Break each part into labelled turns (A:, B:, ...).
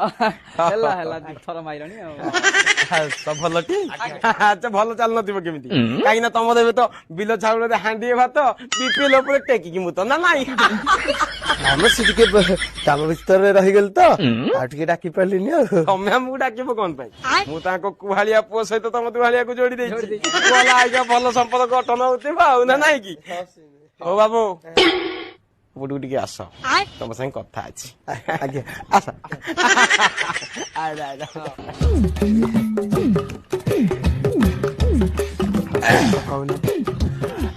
A: ହେଲା ହେଲା ଥର ମାଇଲଣି ଆଉ
B: ସବୁ ଭଲଟି? ଆଚ୍ଛା ଭଲ ଚାଲୁନଥିବ କେମିତି? କାହିଁକି ନା ତମର ଏବେ ତ ବିଲ ଚାଉଳରେ ହାଣ୍ଡିଏ ଭାତ ବିପିଏଲ ଉପରେ ଟେକିକି ମୁଁ ତ ନା ନାଇଁ।
C: ଆମେ ସେ ଟିକେ କାମ ଭିତରେ ରହିଗଲି ତ ଆଉ ଟିକେ ଡାକି ପାରିଲିନି ଆଉ।
B: ତମେ ଆମକୁ ଡାକିବ କଣ ପାଇଁ? ମୁଁ ତାଙ୍କ କୁହାଳିଆ ପୁଅ ସହିତ ତମ ଦୁହାଳିଆକୁ ଯୋଡି ଦେଇଛି। ଭଲ ଆଜ୍ଞା ଭଲ ସମ୍ପର୍କ ଗଠନ ହଉଥିବ ଆଉ ନା ନାଇଁ କି? ହଉ ବାବୁ ଏପଟକୁ ଟିକେ ଆସ, ତମ ସାଙ୍ଗେ କଥା ଅଛି।
C: ଆଜ୍ଞା
B: ଆସ।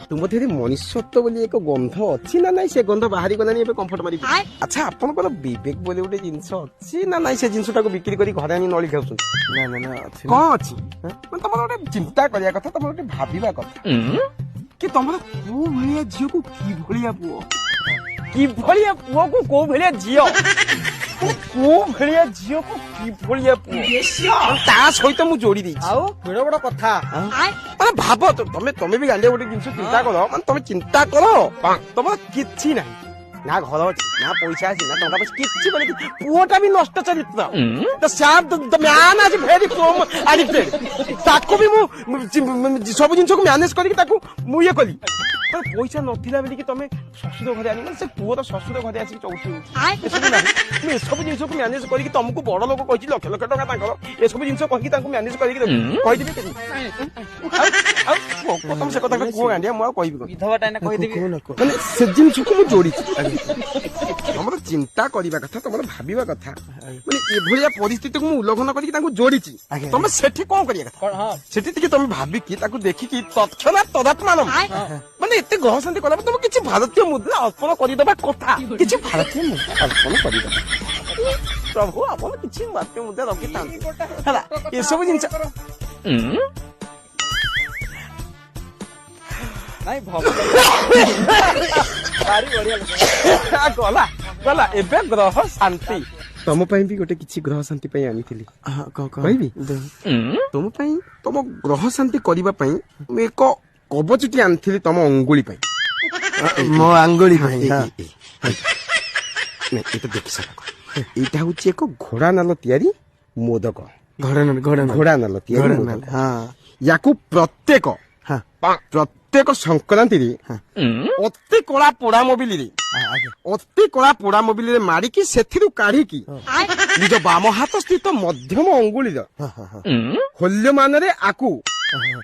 B: ତୁମ ଦେହରେ ମଣିଷତ୍ୱ ବୋଲି ଏକ ଗନ୍ଧ ଅଛି ନା ନାଇଁ? ସେ ଗନ୍ଧ ବାହାରି ଗଲାଣି ଏବେ କମ୍ଫର୍ଟ ମାରି। ଆଚ୍ଛା ଆପଣଙ୍କର ବିବେକ ବୋଲି ଗୋଟେ ଜିନିଷ ଅଛି ନା ନାଇଁ? ସେ ଜିନିଷଟାକୁ ବିକ୍ରି କରି ଘରେ ଆଣି ନଳି ଖାଉଛନ୍ତି?
C: ନା ଅଛି।
B: କଣ ଅଛି? ତମର ଗୋଟେ ଚିନ୍ତା କରିବା କଥା, ତମର ଗୋଟେ ଭାବିବା କଥା କି ତମର କୋଉ ଭଳିଆ ଝିଅକୁ କି ଭଳିଆ ପୁଅ, କି ଭଳିଆ ପୁଅକୁ କୋଉ ଭଳିଆ ଝିଅ, କୋଉ ଭଳିଆ ଝିଅକୁ କି ଭଳିଆ ପୁଅ ତା ସହିତ ମୁଁ ଯୋଡି ଦେଇଛି।
A: ଆଉ ବଡ ବଡ କଥା
B: ମାନେ ଭାବ ତମେ ବି ଗାଣ୍ଡିଆ ଗୋଟେ ଜିନିଷ ଚିନ୍ତା କର। ମାନେ ତମେ ଚିନ୍ତା କର ତମର କିଛି ନାହିଁ, ନା ଘର ଅଛି ନା ପଇସା ଅଛି ନା ଟଙ୍କା ପଇସା କିଛି ମାନେ ପୁଅଟା ବି ନଷ୍ଟ ଚରିତ୍ର। ତାକୁ ବି ମୁଁ ସବୁ ଜିନିଷକୁ ମ୍ୟାନେଜ କରିକି ତାକୁ ମୁଁ ଇଏ କଲି। ପଇସା ନଥିଲା ବୋଲିକି ତମେ ଶ୍ୱଶୁର ଘରେ ଆଣି ସେ ପୁଅର ଶ୍ୱଶୁର ଘରେ ଆସିକି ଚଉଠି ଏସବୁ ନାହିଁ। ମୁଁ ଏସବୁ ଜିନିଷକୁ ମ୍ୟାନେଜ କରିକି ତମକୁ ବଡ ଲୋକ କହିଛି ଲକ୍ଷ ଲକ୍ଷ ଟଙ୍କା ତାଙ୍କର ଏସବୁ ଜିନିଷ କହିକି ତାଙ୍କୁ ମ୍ୟାନେଜ କରିକି କହିଦେବି କେମିତି? ଆଉ ତମେ ସେ କଥା କୁହ ଗାଣ୍ଡିଆ, ମୁଁ ଆଉ କହିବି
A: ବିଧବାଟା ଏଇନା କହିଦେବି।
B: ମାନେ ସେ ଜିନିଷକୁ ମୁଁ ଯୋଡିଛି। ତମର ଚିନ୍ତା କରିବା କଥା, ତମର ଭାବିବା କଥା। ମାନେ ଏଭଳିଆ ପରିସ୍ଥିତିକୁ ମୁଁ ଉଲ୍ଲଂଘନ କରିକି ତାଙ୍କୁ ଯୋଡିଛି। ତମେ ସେଠି କଣ କରିବା କଥା? ସେଠି ଟିକେ ତମେ ଭାବିକି ତାକୁ ଦେଖିକି ତତ୍କ୍ଷଣାତ୍ ତଦାତ୍ମାନ ମାନେ ଏତେ ଗ୍ରହ ଶାନ୍ତି କଲା ତମେ କିଛି ଭାରତୀୟ ମୁଦ୍ରା ଅର୍ପଣ କରିଦବା କଥା। କିଛି ଭାରତୀୟ ମୁଦ୍ରା ଅର୍ପଣ କରିଦବା। ପ୍ରଭୁ ଆପଣ କିଛି ଭାରତୀୟ ମୁଦ୍ରା ରଖିଥାନ୍ତି ହେଲା ଏସବୁ ଜିନିଷ।
A: ନାଇଁ
B: ଗଲା ଗଲା ଏବେ ଗ୍ରହ ଶାନ୍ତି। ତମ ପାଇଁ ବି ଗୋଟେ କିଛି ଗ୍ରହ ଶାନ୍ତି ପାଇଁ ଆଣିଥିଲି, କହିବି? ତମ ପାଇଁ ତମ ଗ୍ରହ ଶାନ୍ତି କରିବା ପାଇଁ ମୁଁ ଏକ କବଚଟି ଆଣିଥିଲି ତମ ଅଙ୍ଗୁଳି ପାଇଁ।
C: ମୋ ଆଙ୍ଗୁଳି ପାଇଁ
B: ଏଇଟା ଦେଖି ସାର। ଏଇଟା ହଉଛି ଏକ ଘୋଡା ନାଲ ତିଆରି ମୋଦକ। ଘୋଡା ନାଲ ତିଆରି ମୋଦକ। ୟାକୁ ପ୍ରତ୍ୟେକ ସଂକ୍ରାନ୍ତିରେ ଅତି କଳା ପୋଡା ମୋବିଲିରେ ମାରିକି ସେଥିରୁ କାଢିକି ନିଜ ବାମ ହାତ ସ୍ଥିତ ମଧ୍ୟମ ଅଙ୍ଗୁଳିର ହୋଲ୍ୟମାନରେ ଆକୁ